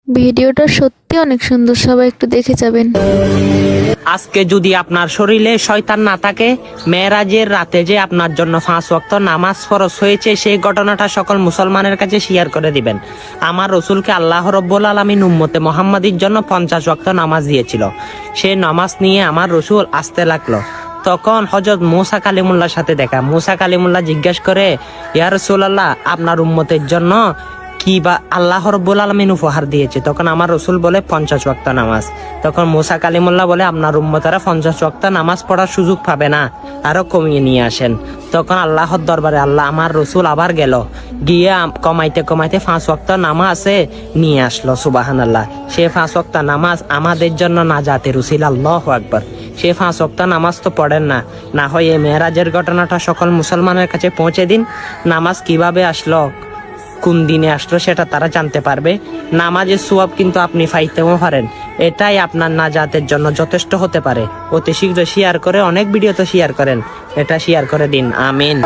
ভিডিওটা সত্যি অনেক সুন্দর, সবাই একটু দেখে যাবেন। আজকে যদি আপনার শরীরে শয়তান না থাকে, মেরাজের রাতে যে আপনার জন্য 5 ওয়াক্ত নামাজ ফরজ হয়েছে, সেই ঘটনাটা সকল মুসলমানের কাছে শেয়ার করে দিবেন। আমার রসুলকে আল্লাহ রব্বুল আলামিন উম্মতে মুহাম্মাদির জন্য 50 ওয়াক্ত নামাজ দিয়েছিল। সেই নামাজ নিয়ে আমার রসুল আসতে লাগলো। তখন হযরত মুসা কালিমুল্লাহর সাথে দেখা। মুসা কালিমুল্লাহ জিজ্ঞাসা করে, ইয়া রাসূলুল্লাহ, আপনার উম্মতের জন্য কি বা আল্লাহ রব্বুল আলামিন উপহার দিয়েছে? তখন আমার রসুল বলে 50 ওয়াক্ত নামাজ। তখন মুসা কালিমুল্লাহ বলে, আপনার উম্মতেরা 50 ওয়াক্ত নামাজ পড়ার সুযোগ পাবে না, আরো কমিয়ে নিয়ে আসেন। তখন আল্লাহর দরবারে আমার রসুল আবার গেল, গিয়ে কমাইতে কমাইতে 5 ওয়াক্ত নামাজে নিয়ে আসলো। সুবহানাল্লাহ। সে 5 ওয়াক্ত নামাজ আমাদের জন্য নাজাতের উসিলা। আল্লাহু আকবার। সে 5 ওয়াক্ত নামাজ তো পড়েন না, না হয় এই মেরাজের ঘটনাটা সকল মুসলমানের কাছে পৌঁছে দিন। নামাজ কিভাবে আসলো, কোন দিনে আসলো, সেটা তারা জানতে পারবে। নামাজের সওয়াব কিন্তু আপনি পাইতেও পারেন। এটাই আপনার নাজাতের জন্য যথেষ্ট হতে পারে। অতি শীঘ্র শেয়ার করে, অনেক ভিডিও তো শেয়ার করেন, এটা শেয়ার করে দিন। আমিন।